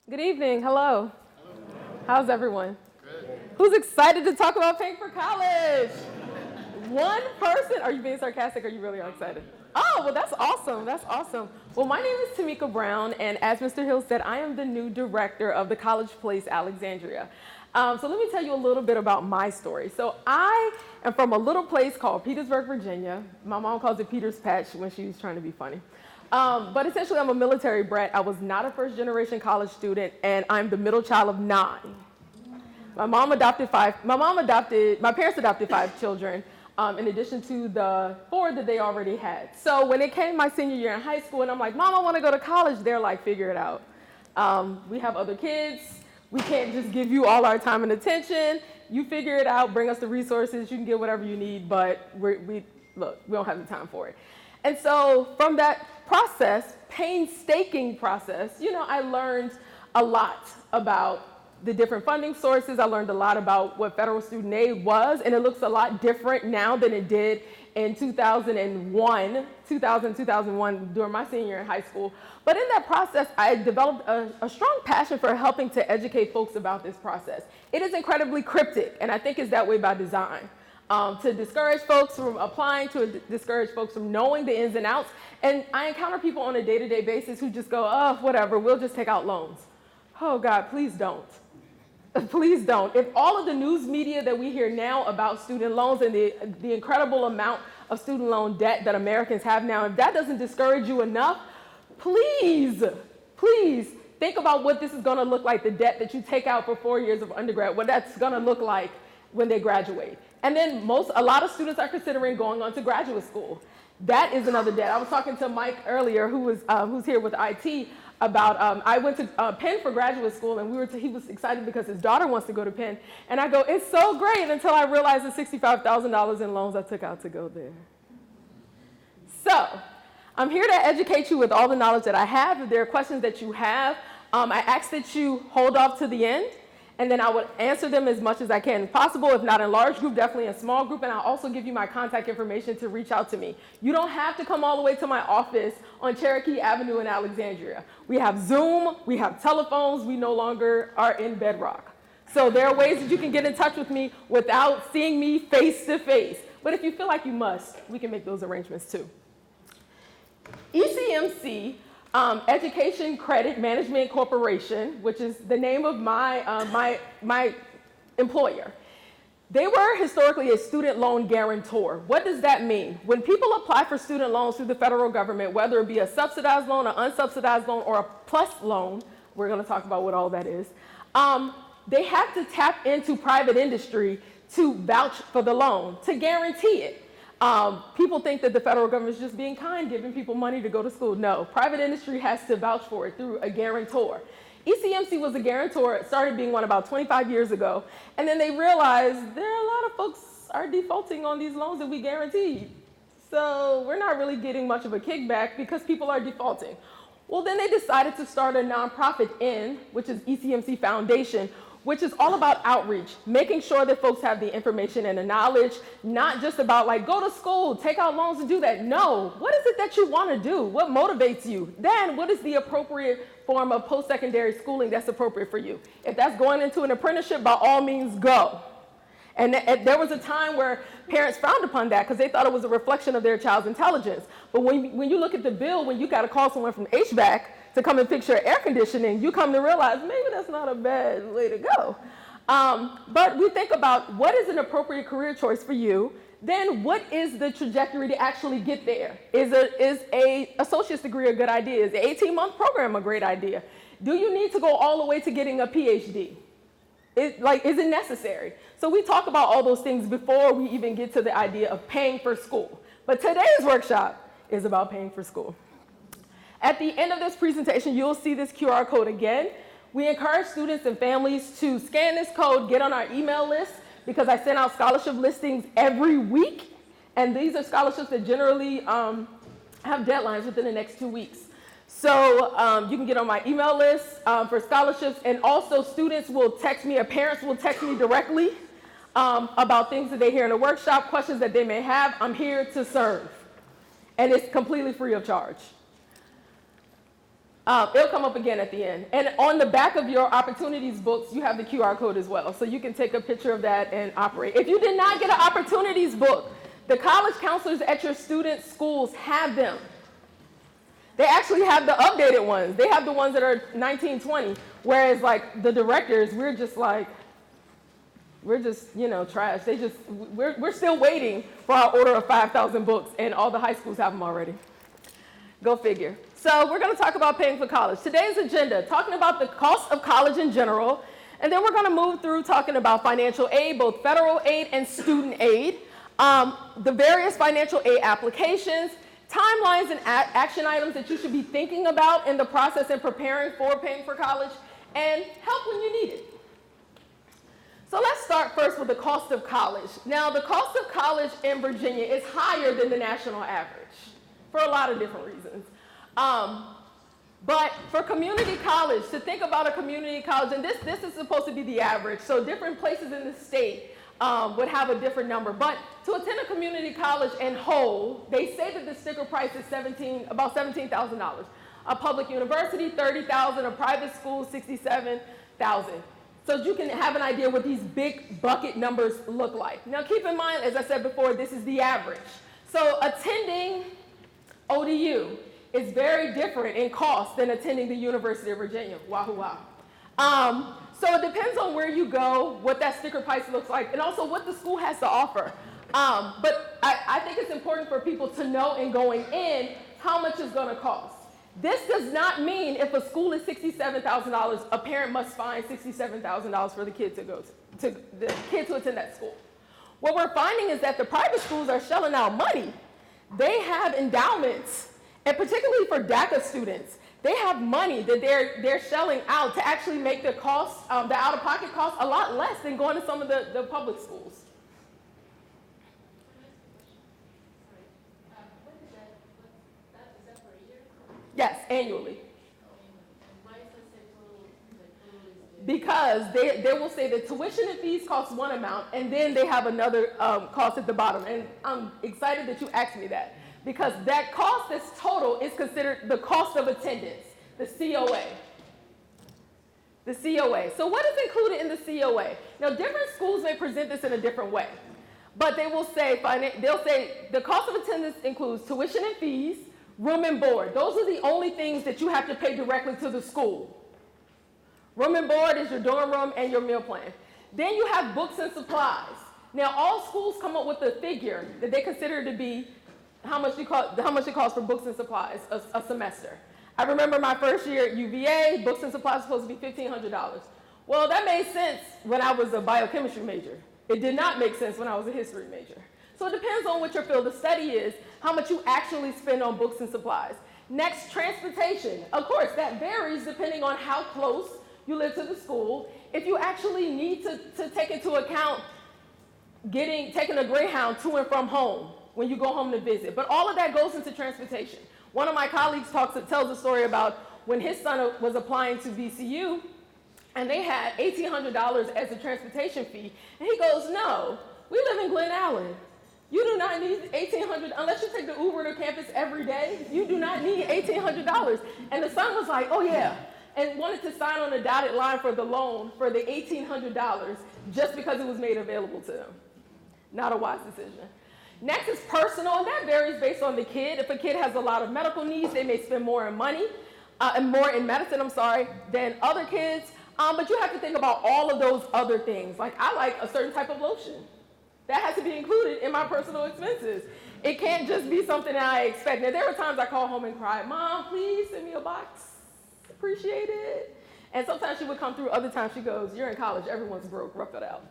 Good evening. Hello. How's everyone? Who's excited to talk about paying for college? One person? Are you being sarcastic or you really are excited? Oh, well, that's awesome. That's awesome. Well, my name is Tamika Brown, and as Mr. Hill said, I am the new director of the College Place Alexandria. So let me tell you a little bit about my story. So I am from a little place called Petersburg, Virginia. My mom calls it Peter's Patch when she was trying to be funny. But essentially, I'm a military brat. I was not a first-generation college student, and I'm the middle child of 9. My parents adopted 5 children, in addition to the 4 that they already had. So when it came my senior year in high school, and I'm like, Mom, I want to go to college, they're like, figure it out. We have other kids. We can't just give you all our time and attention. You figure it out, bring us the resources, you can get whatever you need, but we don't have the time for it. And so from that process, painstaking process, I learned a lot about the different funding sources. I learned a lot about what federal student aid was, and it looks a lot different now than it did in 2001 during my senior year in high school. But in that process, I developed a strong passion for helping to educate folks about this process. It is incredibly cryptic, and I think it's that way by design. To discourage folks from applying, to discourage folks from knowing the ins and outs. And I encounter people on a day-to-day basis who just go, oh, whatever, we'll just take out loans. Oh, God, please don't. Please don't. If all of the news media that we hear now about student loans and the incredible amount of student loan debt that Americans have now, if that doesn't discourage you enough, please think about what this is going to look like, the debt that you take out for 4 years of undergrad, what that's going to look like when they graduate. And then a lot of students are considering going on to graduate school. That is another debt. I was talking to Mike earlier, who's here with IT, about I went to Penn for graduate school, and he was excited because his daughter wants to go to Penn. And I go, it's so great, until I realized the $65,000 in loans I took out to go there. So I'm here to educate you with all the knowledge that I have. If there are questions that you have, I ask that you hold off to the end, and then I would answer them as much as I can as possible. If not in large group, definitely in small group, and I'll also give you my contact information to reach out to me. You don't have to come all the way to my office on Cherokee Avenue in Alexandria. We have Zoom, we have telephones, we no longer are in Bedrock. So there are ways that you can get in touch with me without seeing me face to face. But if you feel like you must, we can make those arrangements too. ECMC, Education Credit Management Corporation, which is the name of my employer. They were historically a student loan guarantor. What does that mean? When people apply for student loans through the federal government, whether it be a subsidized loan, an unsubsidized loan, or a plus loan, we're going to talk about what all that is, they have to tap into private industry to vouch for the loan, to guarantee it. People think that the federal government is just being kind, giving people money to go to school. No, private industry has to vouch for it through a guarantor. ECMC was a guarantor. It started being one about 25 years ago. And then they realized there are a lot of folks are defaulting on these loans that we guaranteed. So we're not really getting much of a kickback because people are defaulting. Well, then they decided to start a nonprofit which is ECMC Foundation, which is all about outreach, making sure that folks have the information and the knowledge, not just about like, go to school, take out loans and do that. No, what is it that you want to do? What motivates you? Then what is the appropriate form of post-secondary schooling that's appropriate for you? If that's going into an apprenticeship, by all means, go. And there was a time where parents frowned upon that because they thought it was a reflection of their child's intelligence. But when you look at the bill, when you got to call someone from HVAC to come and fix your air conditioning, you come to realize maybe that's not a bad way to go. But we think about what is an appropriate career choice for you, then what is the trajectory to actually get there? Is a associate's degree a good idea? Is an 18-month program a great idea? Do you need to go all the way to getting a PhD? Is it necessary? So we talk about all those things before we even get to the idea of paying for school. But today's workshop is about paying for school. At the end of this presentation, you'll see this QR code again. We encourage students and families to scan this code, get on our email list, because I send out scholarship listings every week. And these are scholarships that generally have deadlines within the next 2 weeks. So you can get on my email list for scholarships. And also students will text me, or parents will text me directly about things that they hear in the workshop, questions that they may have. I'm here to serve. And it's completely free of charge. It'll come up again at the end. And on the back of your opportunities books, you have the QR code as well. So you can take a picture of that and operate. If you did not get an opportunities book, the college counselors at your student schools have them. They actually have the updated ones. They have the ones that are 1920. Whereas like the directors, we're just, trash. We're still waiting for our order of 5,000 books, and all the high schools have them already. Go figure. So we're going to talk about paying for college. Today's agenda, talking about the cost of college in general, and then we're going to move through talking about financial aid, both federal aid and student aid, the various financial aid applications, timelines and action items that you should be thinking about in the process in preparing for paying for college, and help when you need it. So let's start first with the cost of college. Now, the cost of college in Virginia is higher than the national average for a lot of different reasons. But for community college, to think about a community college, and this is supposed to be the average, so different places in the state would have a different number. But to attend a community college in whole, they say that the sticker price is about $17,000. A public university, $30,000. A private school, $67,000. So you can have an idea what these big bucket numbers look like. Now keep in mind, as I said before, this is the average. So attending ODU is very different in cost than attending the University of Virginia. Wahoo wow. So it depends on where you go, what that sticker price looks like, and also what the school has to offer. But I think it's important for people to know in going in how much it's going to cost. This does not mean if a school is $67,000, a parent must find $67,000 for the kid to attend that school. What we're finding is that the private schools are shelling out money. They have endowments, and particularly for DACA students, they have money that they're shelling out to actually make the cost, the out-of-pocket cost, a lot less than going to some of the public schools. Yes, annually. Because they will say that tuition and fees cost one amount, and then they have another cost at the bottom. And I'm excited that you asked me that, because that cost that's total is considered the cost of attendance, the COA. The COA. So what is included in the COA? Now, different schools may present this in a different way, but they'll say the cost of attendance includes tuition and fees, room and board. Those are the only things that you have to pay directly to the school. Room and board is your dorm room and your meal plan. Then you have books and supplies. Now, all schools come up with a figure that they consider to be how much it costs for books and supplies a semester. I remember my first year at UVA, books and supplies were supposed to be $1,500. Well, that made sense when I was a biochemistry major. It did not make sense when I was a history major. So it depends on what your field of study is, how much you actually spend on books and supplies. Next, transportation. Of course, that varies depending on how close you live to the school. If you actually need to take into account taking a Greyhound to and from home when you go home to visit. But all of that goes into transportation. One of my colleagues tells a story about when his son was applying to VCU, and they had $1,800 as a transportation fee. And he goes, no, we live in Glen Allen. You do not need $1,800, unless you take the Uber to campus every day, you do not need $1,800. And the son was like, oh yeah, and wanted to sign on a dotted line for the loan for the $1,800 just because it was made available to them. Not a wise decision. Next is personal, and that varies based on the kid. If a kid has a lot of medical needs, they may spend more in money, and more in medicine, than other kids. But you have to think about all of those other things. Like, I like a certain type of lotion. That has to be included in my personal expenses. It can't just be something that I expect. Now, there were times I called home and cried, Mom, please send me a box. Appreciate it. And sometimes she would come through. Other times she goes, you're in college. Everyone's broke. Rough it out.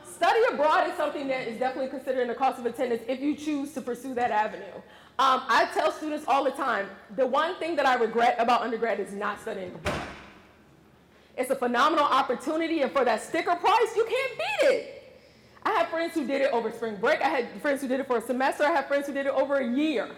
Study abroad is something that is definitely considered in the cost of attendance if you choose to pursue that avenue. I tell students all the time, the one thing that I regret about undergrad is not studying abroad. It's a phenomenal opportunity, and for that sticker price, you can't beat it. I have friends who did it over spring break. I had friends who did it for a semester. I have friends who did it over a year.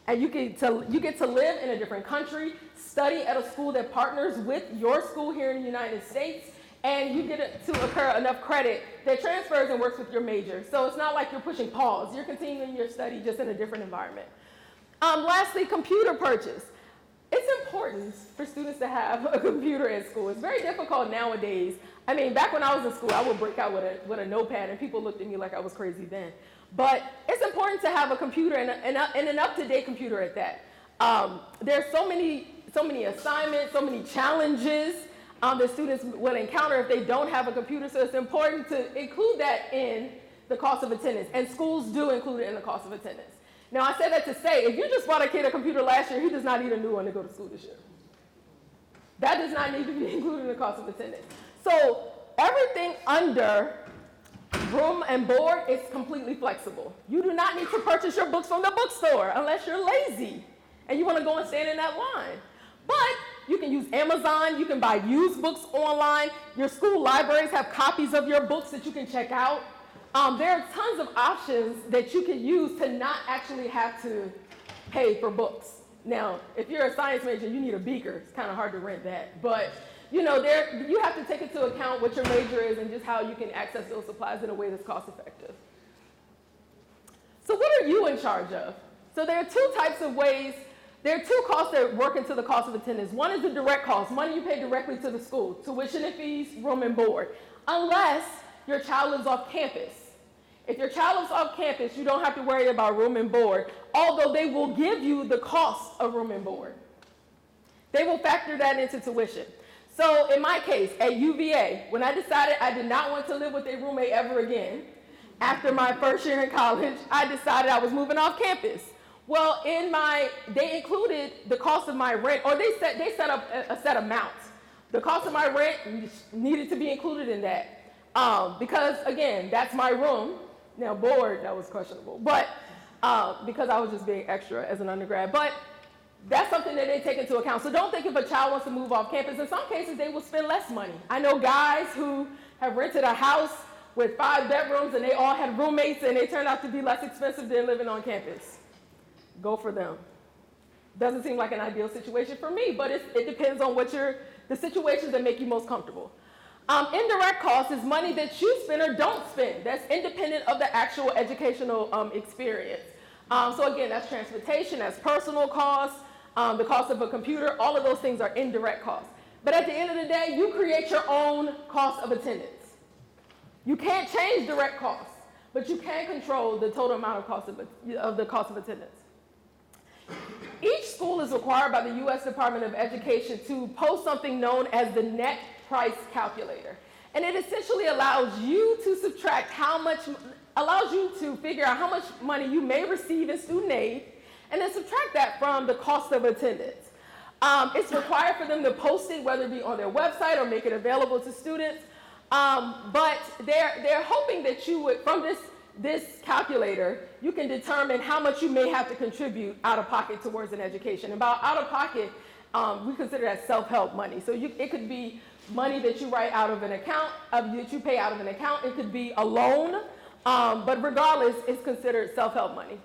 And you get to live in a different country, study at a school that partners with your school here in the United States, and you get to accrue enough credit that transfers and works with your major. So it's not like you're pushing pause. You're continuing your study just in a different environment. Lastly, computer purchase. It's important for students to have a computer at school. It's very difficult nowadays. I mean, back when I was in school, I would break out with a notepad, and people looked at me like I was crazy then. But it's important to have a computer, and an up-to-date computer at that. There's so many assignments, so many challenges that students will encounter if they don't have a computer, so it's important to include that in the cost of attendance, and schools do include it in the cost of attendance. Now, I say that to say, if you just bought a kid a computer last year, he does not need a new one to go to school this year. That does not need to be included in the cost of attendance. So everything under room and board is completely flexible. You do not need to purchase your books from the bookstore unless you're lazy and you want to go and stand in that line. But you can use Amazon, you can buy used books online. Your school libraries have copies of your books that you can check out. There are tons of options that you can use to not actually have to pay for books. Now, if you're a science major, you need a beaker. It's kind of hard to rent that. But, you know, you have to take into account what your major is and just how you can access those supplies in a way that's cost effective. So what are you in charge of? So there are two types of ways. There are two costs that work into the cost of attendance. One is the direct cost, money you pay directly to the school, tuition and fees, room and board, unless your child lives off campus. If your child lives off campus, you don't have to worry about room and board, although they will give you the cost of room and board. They will factor that into tuition. So in my case, at UVA, when I decided I did not want to live with a roommate ever again, after my first year in college, I decided I was moving off campus. Well, they included the cost of my rent, or they set up a set amount. The cost of my rent needed to be included in that. Because again, that's my room. Now board, that was questionable, but because I was just being extra as an undergrad. But that's something that they take into account. So don't think if a child wants to move off campus. In some cases, they will spend less money. I know guys who have rented a house with 5 bedrooms and they all had roommates and they turned out to be less expensive than living on campus. Go for them. Doesn't seem like an ideal situation for me, but it depends on the situations that make you most comfortable. Indirect cost is money that you spend or don't spend. That's independent of the actual educational experience. So again, that's transportation, that's personal costs, the cost of a computer, all of those things are indirect costs. But at the end of the day, you create your own cost of attendance. You can't change direct costs, but you can control the total amount of the cost of attendance. Each school is required by the U.S. Department of Education to post something known as the net price calculator. And it essentially allows you to figure out how much money you may receive in student aid, and then subtract that from the cost of attendance. It's required for them to post it, whether it be on their website or make it available to students. But they're hoping that you would, from this calculator, you can determine how much you may have to contribute out of pocket towards an education. And by out of pocket, we consider that self-help money. So it could be money that you write out of an account, that you pay out of an account. It could be a loan, but regardless, it's considered self-help money.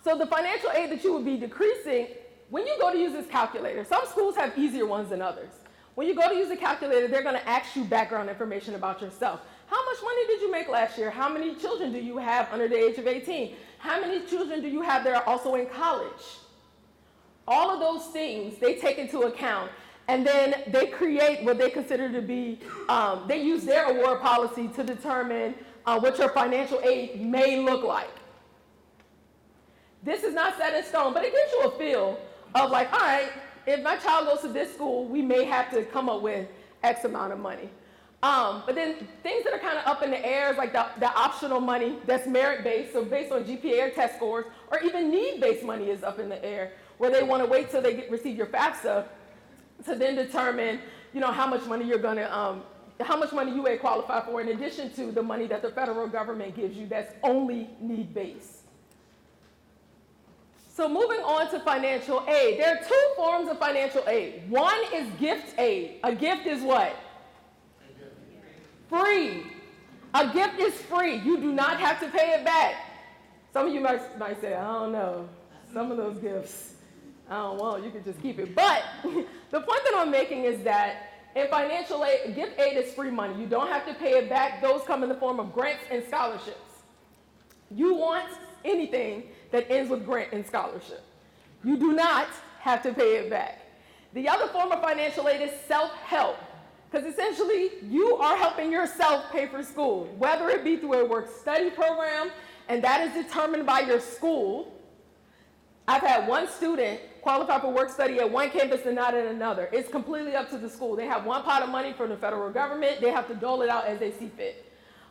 So the financial aid that you would be decreasing, when you go to use this calculator, some schools have easier ones than others. When you go to use the calculator, they're going to ask you background information about yourself. How much money did you make last year? How many children do you have under the age of 18? How many children do you have that are also in college? All of those things they take into account, and then they create what they consider to be, they use their award policy to determine what your financial aid may look like. This is not set in stone, but it gives you a feel of like, all right, if my child goes to this school, we may have to come up with X amount of money. But then things that are kind of up in the air is like the optional money that's merit-based, so based on GPA or test scores, or even need-based money is up in the air, where they want to wait till they receive your FAFSA to then determine, how much money how much money you may qualify for, in addition to the money that the federal government gives you that's only need-based. So moving on to financial aid, there are 2 forms of financial aid. One is gift aid. A gift is what? Free. A gift is free. You do not have to pay it back. Some of you might say, I don't know. Some of those gifts, I don't want. You can just keep it. But the point that I'm making is that in financial aid, gift aid is free money. You don't have to pay it back. Those come in the form of grants and scholarships. You want anything, that ends with grant and scholarship. You do not have to pay it back. The other form of financial aid is self-help, because essentially you are helping yourself pay for school, whether it be through a work-study program, and that is determined by your school. I've had one student qualify for work-study at one campus and not at another. It's completely up to the school. They have one pot of money from the federal government. They have to dole it out as they see fit.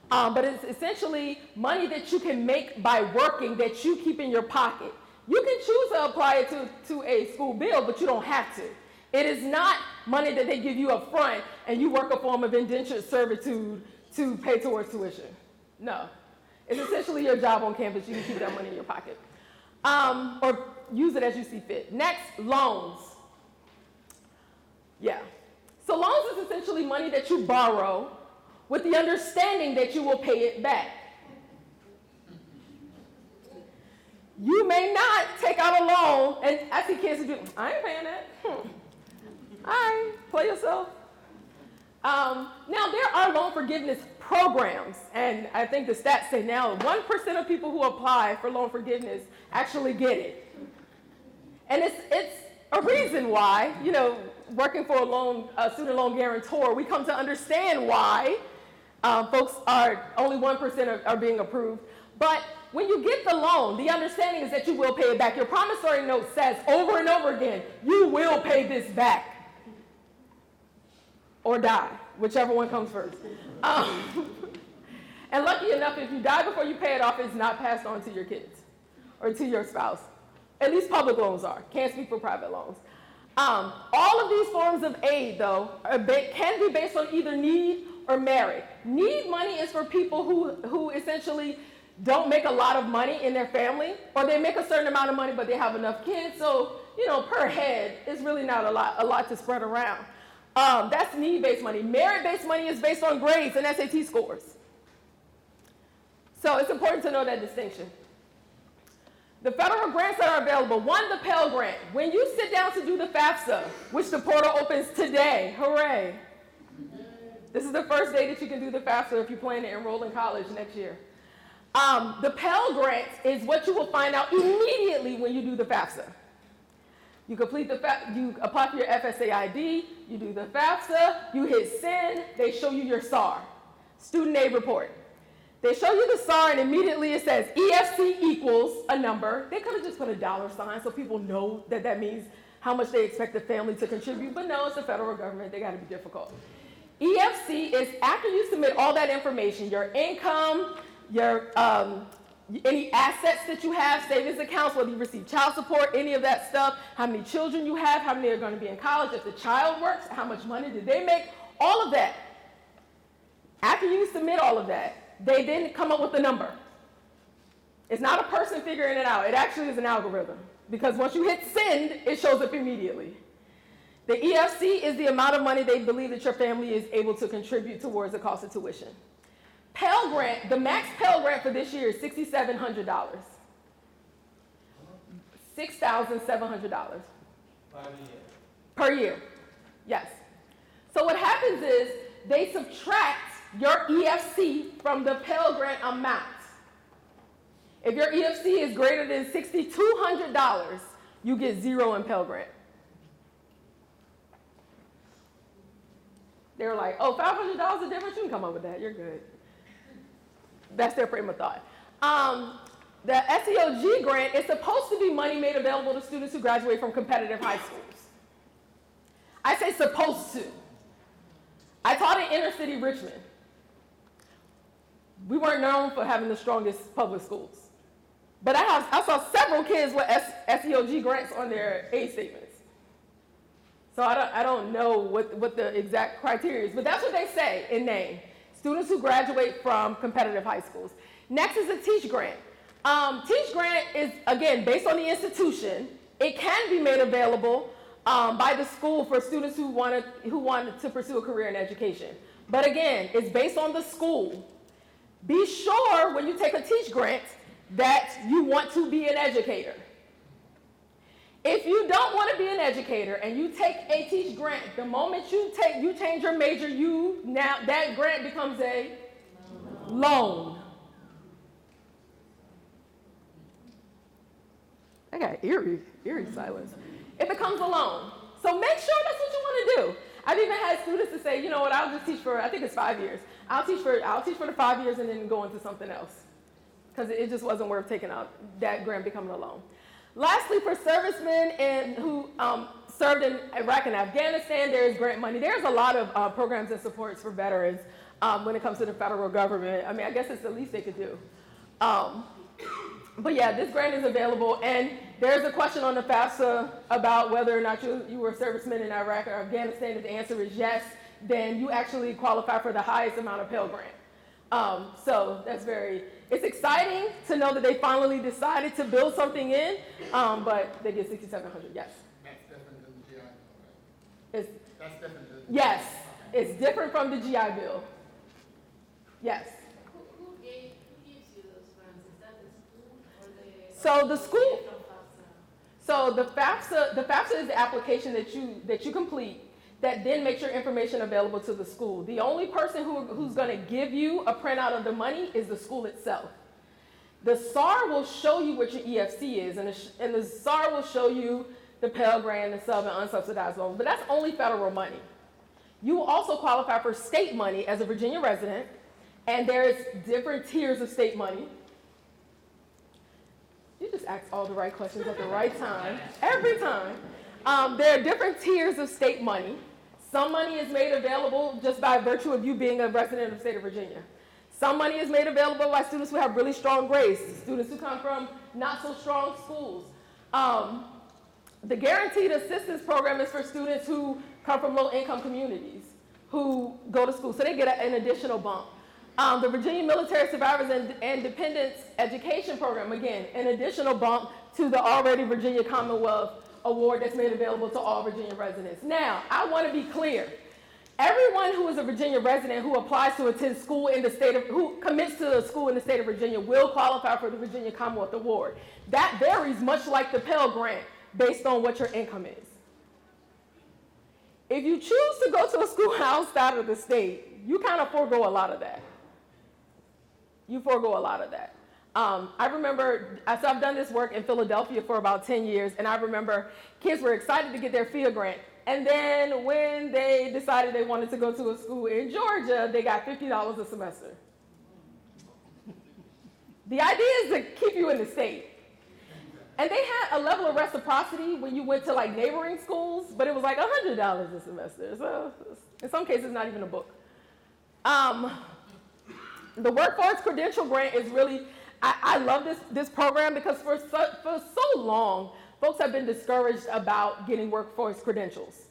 But it's essentially money that you can make by working that you keep in your pocket. You can choose to apply it to a school bill, but you don't have to. It is not money that they give you up front and you work a form of indentured servitude to pay towards tuition. No. It's essentially your job on campus. You can keep that money in your pocket. Or use it as you see fit. Next, loans. Yeah. So loans is essentially money that you borrow with the understanding that you will pay it back. You may not take out a loan, and I see kids who do, I ain't paying that. All right, play yourself. Now, there are loan forgiveness programs, and I think the stats say now 1% of people who apply for loan forgiveness actually get it. And it's a reason why, working for a student loan guarantor, we come to understand why only 1% are being approved. But when you get the loan, the understanding is that you will pay it back. Your promissory note says over and over again, you will pay this back. Or die, whichever one comes first. And lucky enough, if you die before you pay it off, it's not passed on to your kids or to your spouse. At least public loans are. Can't speak for private loans. All of these forms of aid, though, can be based on either need or merit. Need money is for people who essentially don't make a lot of money in their family, or they make a certain amount of money, but they have enough kids, so per head, it's really not a lot to spread around. That's need-based money. Merit-based money is based on grades and SAT scores. So it's important to know that distinction. The federal grants that are available, one, the Pell Grant. When you sit down to do the FAFSA, which the portal opens today, hooray. This is the first day that you can do the FAFSA if you plan to enroll in college next year. The Pell Grant is what you will find out immediately when you do the FAFSA. You complete you apply for your FSA ID, you do the FAFSA, you hit send, they show you your SAR, student aid report. They show you the SAR and immediately it says EFC equals a number. They could have just put a $sign so people know that means how much they expect the family to contribute, but no, it's the federal government, they gotta be difficult. EFC is after you submit all that information, your income, your any assets that you have, savings accounts, whether you receive child support, any of that stuff, how many children you have, how many are going to be in college, if the child works, how much money did they make, all of that. After you submit all of that, they then come up with a number. It's not a person figuring it out. It actually is an algorithm, because once you hit send, it shows up immediately. The EFC is the amount of money they believe that your family is able to contribute towards the cost of tuition. Pell Grant, the max Pell Grant for this year is $6,700. $6,700. Per year, yes. So what happens is they subtract your EFC from the Pell Grant amount. If your EFC is greater than $6,200, you get zero in Pell Grant. They were like, oh, $500 a difference? You can come up with that. You're good. That's their frame of thought. The SEOG grant is supposed to be money made available to students who graduate from competitive high schools. I say supposed to. I taught in inner city Richmond. We weren't known for having the strongest public schools. But I saw several kids with SEOG grants on their aid statements. So I don't know what the exact criteria is, but that's what they say in name. Students who graduate from competitive high schools. Next is a TEACH grant. TEACH grant is, again, based on the institution. It can be made available by the school for students who want to pursue a career in education. But again, it's based on the school. Be sure when you take a TEACH grant that you want to be an educator. If you don't want to be an educator and you take a TEACH grant, the moment you change your major, now that grant becomes a loan. I got eerie silence. It becomes a loan. So make sure that's what you want to do. I've even had students to say, you know what, I'll just teach for, I think it's 5 years. I'll teach for the 5 years and then go into something else. Because it just wasn't worth taking out that grant becoming a loan. Lastly, for servicemen who served in Iraq and Afghanistan, there is grant money. There's a lot of programs and supports for veterans when it comes to the federal government. I mean, I guess it's the least they could do. But yeah, this grant is available, and there's a question on the FAFSA about whether or not you were a serviceman in Iraq or Afghanistan. If the answer is yes, then you actually qualify for the highest amount of Pell Grant. So it's exciting to know that they finally decided to build something in, but they get $6,700, yes. That's different than the GI Bill, right? That's different than the Yes, it's different from the GI Bill. Yes. Who gives you those funds? Is that the school or the? So the school. From FAFSA? So the FAFSA is the application that you complete that then makes your information available to the school. The only person who's going to give you a printout of the money is the school itself. The SAR will show you what your EFC is, and the SAR will show you the Pell Grant, the sub and unsubsidized loan, but that's only federal money. You will also qualify for state money as a Virginia resident, and there's different tiers of state money. You just ask all the right questions at the right time, every time. There are different tiers of state money. Some money is made available just by virtue of you being a resident of the state of Virginia. Some money is made available by students who have really strong grades, students who come from not so strong schools. The Guaranteed Assistance Program is for students who come from low-income communities who go to school, so they get an additional bump. The Virginia Military Survivors and Dependents Education Program, again, an additional bump to the already Virginia Commonwealth Award that's made available to all Virginia residents. Now, I want to be clear. Everyone who is a Virginia resident who applies to attend school in the state of, who commits to a school in the state of Virginia will qualify for the Virginia Commonwealth Award. That varies much like the Pell Grant based on what your income is. If you choose to go to a school outside of the state, you kind of forego a lot of that. You forego a lot of that. I remember, so I've done this work in Philadelphia for about 10 years, and I remember kids were excited to get their FIA grant. And then when they decided they wanted to go to a school in Georgia, they got $50 a semester. The idea is to keep you in the state. And they had a level of reciprocity when you went to like neighboring schools, but it was like $100 a semester. So in some cases, not even a book. The Workforce Credential Grant is really, I love this program because for so long, folks have been discouraged about getting workforce credentials.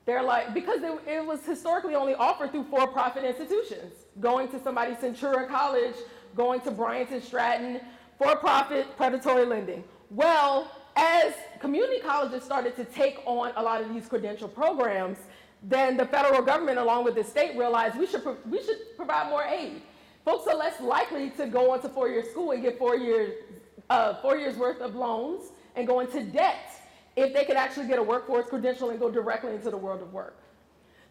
They're like, because it was historically only offered through for-profit institutions, going to somebody's Centura College, going to Bryant and Stratton, for-profit predatory lending. Well, as community colleges started to take on a lot of these credential programs, then the federal government, along with the state, realized we should provide more aid. Folks are less likely to go on to four-year school and get 4 years worth of loans and go into debt if they could actually get a workforce credential and go directly into the world of work.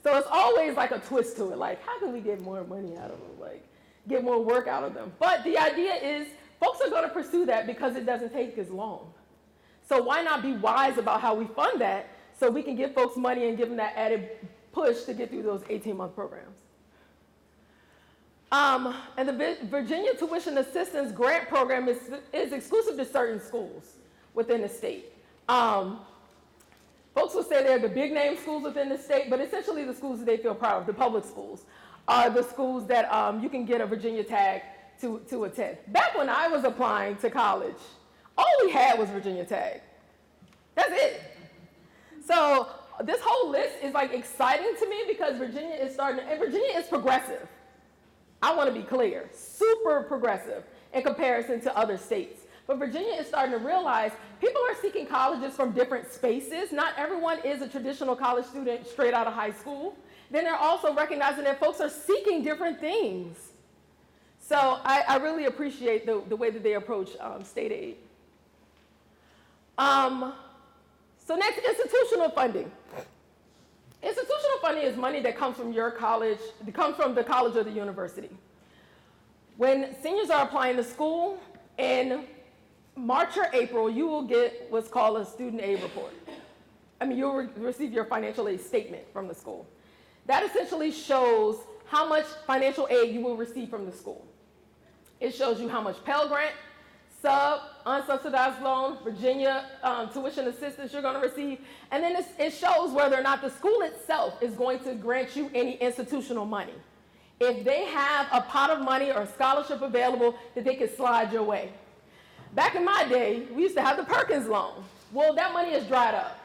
So it's always like a twist to it, like how can we get more money out of them, like get more work out of them? But the idea is folks are going to pursue that because it doesn't take as long. So why not be wise about how we fund that so we can give folks money and give them that added push to get through those 18-month programs. And the Virginia Tuition Assistance Grant Program is exclusive to certain schools within the state. Folks will say they're the big name schools within the state, but essentially the schools that they feel proud of, the public schools, are the schools that you can get a Virginia tag to attend. Back when I was applying to college, all we had was Virginia tag. That's it. So this whole list is like exciting to me because Virginia is starting, and Virginia is progressive. I want to be clear, super progressive in comparison to other states. But Virginia is starting to realize people are seeking colleges from different spaces. Not everyone is a traditional college student straight out of high school. Then they're also recognizing that folks are seeking different things. So I really appreciate the way that they approach state aid. So next, institutional funding. Institutional funding is money that comes from your college, that comes from the college or the university. When seniors are applying to school in March or April, you will get what's called a student aid report. You'll receive your financial aid statement from the school. That essentially shows how much financial aid you will receive from the school. It shows you how much Pell Grant, sub, unsubsidized loan, Virginia tuition assistance you're going to receive, and then it shows whether or not the school itself is going to grant you any institutional money. If they have a pot of money or a scholarship available that they can slide your way. Back in my day, we used to have the Perkins loan. Well, that money is dried up.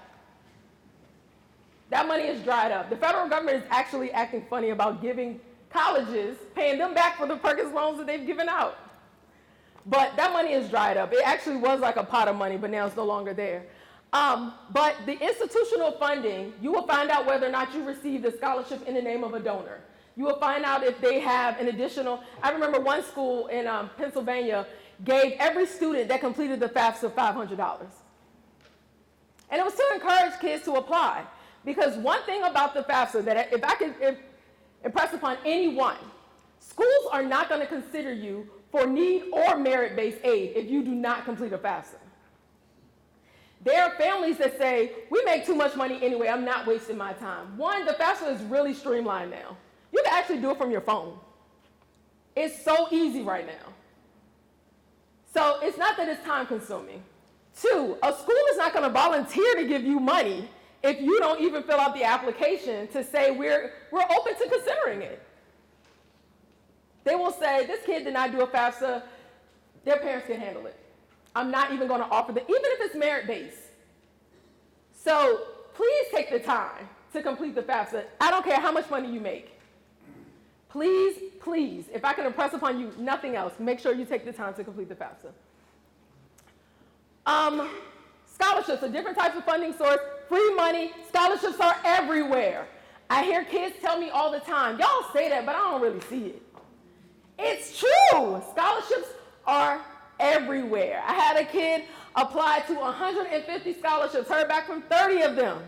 That money is dried up. The federal government is actually acting funny about giving colleges, paying them back for the Perkins loans that they've given out. But that money is dried up. It actually was like a pot of money, but now it's no longer there. But the institutional funding, you will find out whether or not you received a scholarship in the name of a donor. You will find out if they have an additional, I remember one school in Pennsylvania gave every student that completed the FAFSA $500. And it was to encourage kids to apply. Because one thing about the FAFSA that if I could impress upon anyone, schools are not going to consider you for need or merit-based aid if you do not complete a FAFSA. There are families that say, we make too much money anyway, I'm not wasting my time. One, the FAFSA is really streamlined now. You can actually do it from your phone. It's so easy right now. So it's not that it's time consuming. Two, a school is not going to volunteer to give you money if you don't even fill out the application to say we're open to considering it. They will say, this kid did not do a FAFSA, their parents can handle it. I'm not even going to offer them, even if it's merit-based. So please take the time to complete the FAFSA. I don't care how much money you make. Please, please, if I can impress upon you nothing else, make sure you take the time to complete the FAFSA. Scholarships are different types of funding source. Free money, scholarships are everywhere. I hear kids tell me all the time, y'all say that, but I don't really see it. It's true. Scholarships are everywhere. I had a kid apply to 150 scholarships, heard back from 30 of them.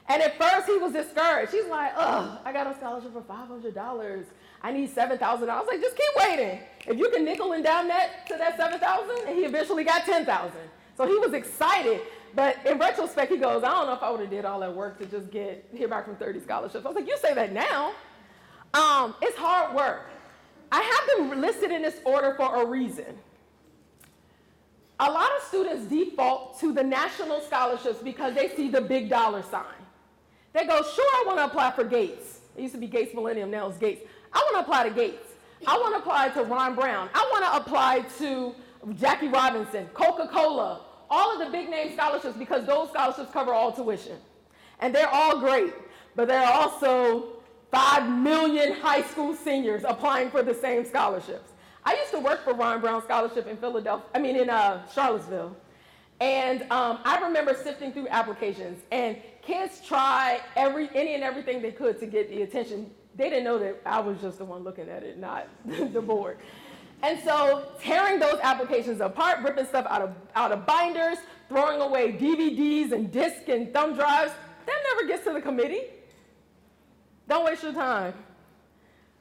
And at first he was discouraged. He's like, ugh, I got a scholarship for $500. I need $7,000. I was like, just keep waiting. If you can nickel and dime that to that $7,000, and he eventually got $10,000. So he was excited. But in retrospect, he goes, I don't know if I would have did all that work to just hear back from 30 scholarships. I was like, you say that now. It's hard work. I have them listed in this order for a reason. A lot of students default to the national scholarships because they see the big dollar sign. They go, sure, I want to apply for Gates. It used to be Gates Millennium, now it's Gates. I want to apply to Gates. I want to apply to Ron Brown. I want to apply to Jackie Robinson, Coca-Cola, all of the big name scholarships because those scholarships cover all tuition. And they're all great, but there are also 5 million high school seniors applying for the same scholarships. I used to work for Ron Brown Scholarship in Charlottesville. And I remember sifting through applications, and kids tried any and everything they could to get the attention. They didn't know that I was just the one looking at it, not the board. And so tearing those applications apart, ripping stuff out of binders, throwing away DVDs and discs and thumb drives, that never gets to the committee. Don't waste your time.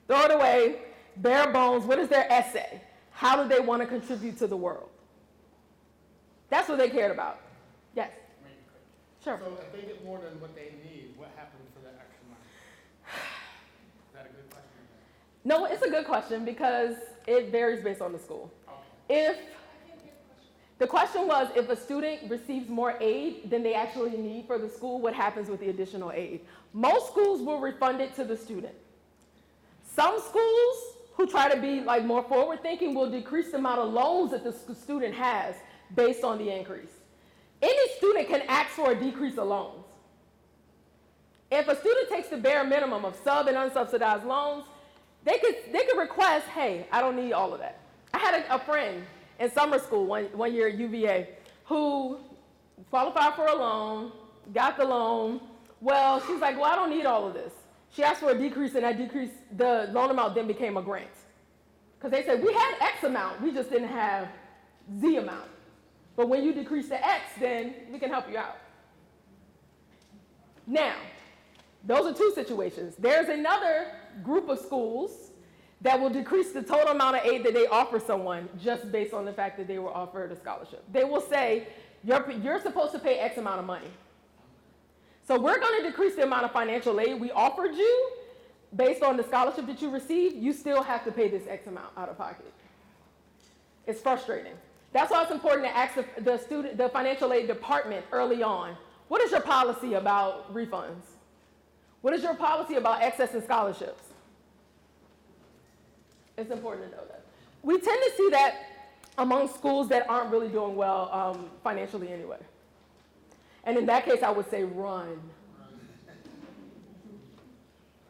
Throw it away, bare bones. What is their essay? How do they want to contribute to the world? That's what they cared about. Yes? Sure. So if they get more than what they need, what happens for that extra money? Is that a good question? No, it's a good question because it varies based on the school. Okay. The question was, if a student receives more aid than they actually need for the school, what happens with the additional aid? Most schools will refund it to the student. Some schools who try to be more forward-thinking will decrease the amount of loans that the student has based on the increase. Any student can ask for a decrease of loans. If a student takes the bare minimum of sub and unsubsidized loans, they could request, hey, I don't need all of that. I had a friend in summer school one year at UVA who qualified for a loan, got the loan. Well, she's like, well, I don't need all of this. She asked for a decrease, and that decrease, the loan amount then became a grant. Because they said, we had X amount, we just didn't have Z amount. But when you decrease to X, then we can help you out. Now, those are two situations. There's another group of schools that will decrease the total amount of aid that they offer someone just based on the fact that they were offered a scholarship. They will say, you're supposed to pay X amount of money. So we're going to decrease the amount of financial aid we offered you based on the scholarship that you received. You still have to pay this X amount out of pocket. It's frustrating. That's why it's important to ask the financial aid department early on, what is your policy about refunds? What is your policy about excess in scholarships? It's important to know that. We tend to see that among schools that aren't really doing well financially anyway. And in that case, I would say run.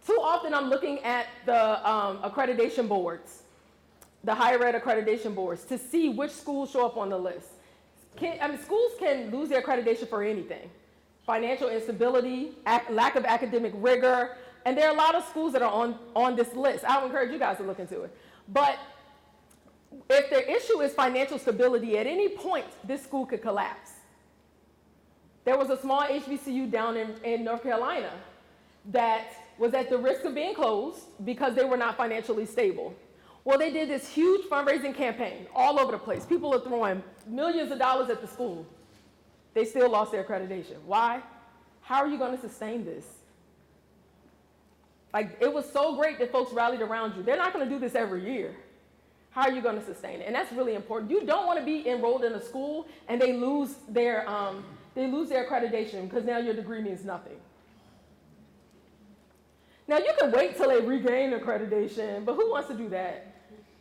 Too often I'm looking at the accreditation boards, the higher ed accreditation boards, to see which schools show up on the list. Schools can lose their accreditation for anything. Financial instability, lack of academic rigor, and there are a lot of schools that are on this list. I would encourage you guys to look into it. But if the issue is financial stability, at any point, this school could collapse. There was a small HBCU down in North Carolina that was at the risk of being closed because they were not financially stable. Well, they did this huge fundraising campaign all over the place. People are throwing millions of dollars at the school. They still lost their accreditation. Why? How are you going to sustain this? Like, it was so great that folks rallied around you. They're not going to do this every year. How are you going to sustain it? And that's really important. You don't want to be enrolled in a school and they lose their accreditation because now your degree means nothing. Now, you can wait till they regain accreditation, but who wants to do that?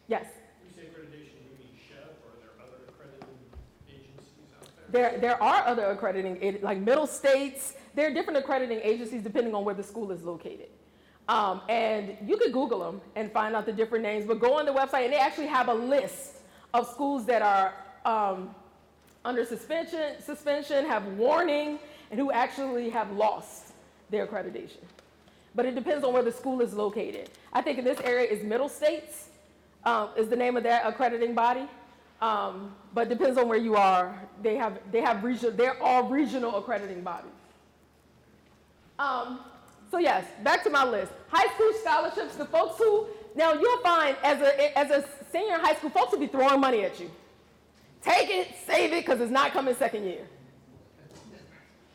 Yes? When you say accreditation, you mean SHEV, or are there other accrediting agencies out there? There are other accrediting, like Middle States. There are different accrediting agencies depending on where the school is located. And you could Google them and find out the different names, but go on the website, and they actually have a list of schools that are under suspension, have warning, and who actually have lost their accreditation. But it depends on where the school is located. I think in this area is Middle States, is the name of that accrediting body. But depends on where you are. They're all regional accrediting bodies. So yes, back to my list. High school scholarships, the folks who, now you'll find as a senior in high school, folks will be throwing money at you. Take it, save it, because it's not coming second year.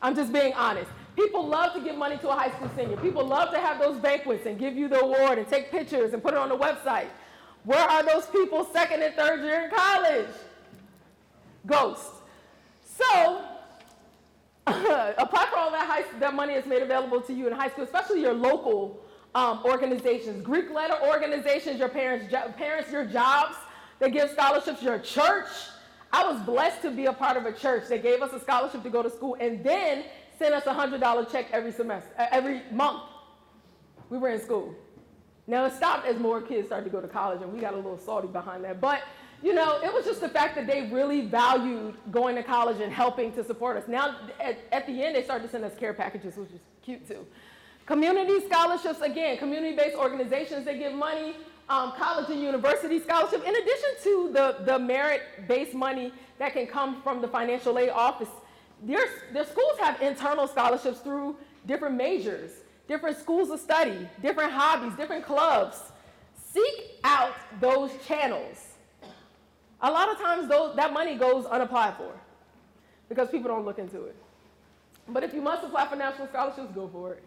I'm just being honest. People love to give money to a high school senior. People love to have those banquets and give you the award and take pictures and put it on the website. Where are those people second and third year in college? Ghost. So, apply for all that money is made available to you in high school, especially your local organizations, Greek letter organizations, your parents, your jobs that give scholarships, your church. I was blessed to be a part of a church that gave us a scholarship to go to school and then sent us a $100 check every month we were in school. Now it stopped as more kids started to go to college and we got a little salty behind that. But, you know, it was just the fact that they really valued going to college and helping to support us. Now, at the end, they started to send us care packages, which is cute too. Community scholarships, again, community-based organizations, they give money, college and university scholarship, in addition to the merit-based money that can come from the financial aid office. Their schools have internal scholarships through different majors, different schools of study, different hobbies, different clubs. Seek out those channels. A lot of times that money goes unapplied for because people don't look into it. But if you must apply for national scholarships, go for it.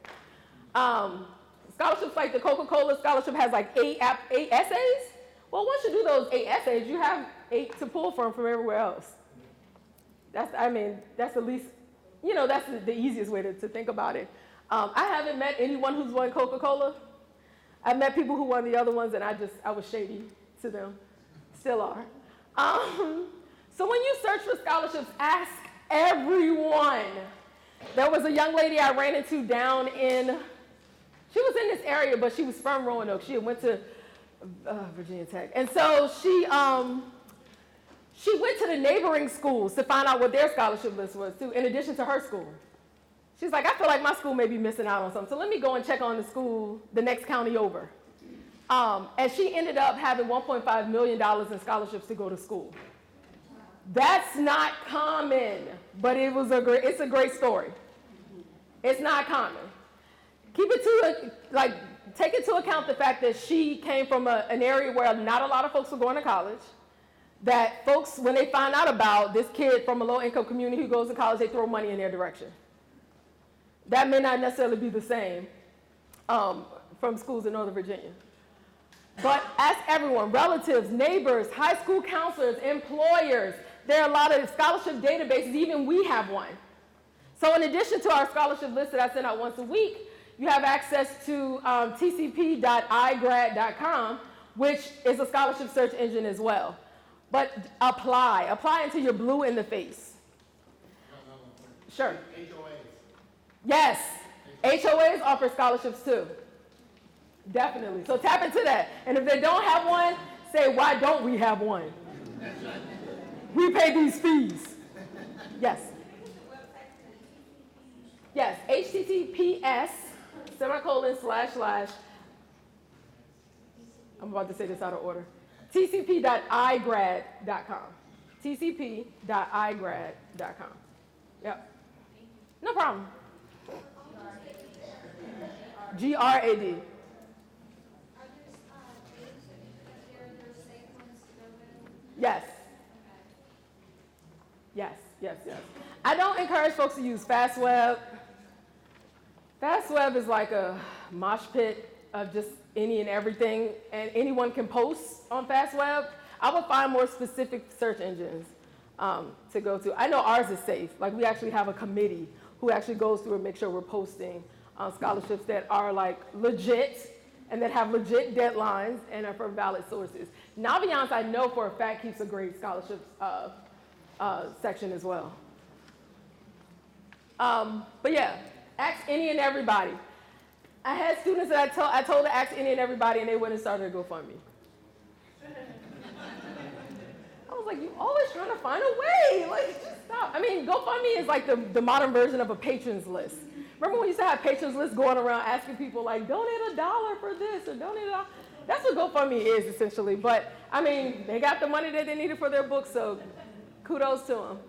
Scholarships like the Coca-Cola scholarship has like eight essays. Well, once you do those 8 essays, you have 8 to pull from everywhere else. That's the least, that's the easiest way to think about it. I haven't met anyone who's won Coca-Cola. I've met people who won the other ones, and I was shady to them. Still are. So when you search for scholarships, ask everyone. There was a young lady I ran into she was in this area, but she was from Roanoke. She went to Virginia Tech. And so she went to the neighboring schools to find out what their scholarship list was too, in addition to her school. She's like, I feel like my school may be missing out on something, so let me go and check on the school the next county over. And she ended up having $1.5 million in scholarships to go to school. That's not common, but it's a great story. It's not common. Keep it to, take into account the fact that she came from an area where not a lot of folks were going to college. That folks, when they find out about this kid from a low-income community who goes to college, they throw money in their direction. That may not necessarily be the same from schools in Northern Virginia. But ask everyone, relatives, neighbors, high school counselors, employers. There are a lot of scholarship databases, even we have one. So in addition to our scholarship list that I send out once a week, you have access to tcp.igrad.com, which is a scholarship search engine as well. But apply until you're blue in the face. Sure. HOAs. Yes, HOAs offer scholarships too. Definitely. So tap into that. And if they don't have one, say, why don't we have one? We pay these fees. Yes. Yes, https, semicolon, / I'm about to say this out of order. tcp.igrad.com. tcp.igrad.com. Yep. No problem. GRAD. Yes. Yes. I don't encourage folks to use FastWeb. FastWeb is like a mosh pit of just any and everything, and anyone can post on FastWeb. I would find more specific search engines to go to. I know ours is safe. Like, we actually have a committee who actually goes through and makes sure we're posting scholarships that are like legit and that have legit deadlines and are from valid sources. Naviance, I know for a fact, keeps a great scholarships section as well. But yeah, ask any and everybody. I had students that I told to ask any and everybody, and they went and started a GoFundMe. I was like, you always trying to find a way. Like, just stop. I mean, GoFundMe is like the modern version of a patrons list. Remember when we used to have patrons lists going around asking people, like, donate $1 for this or donate $1? That's what GoFundMe is, essentially. But, I mean, they got the money that they needed for their book, so kudos to them.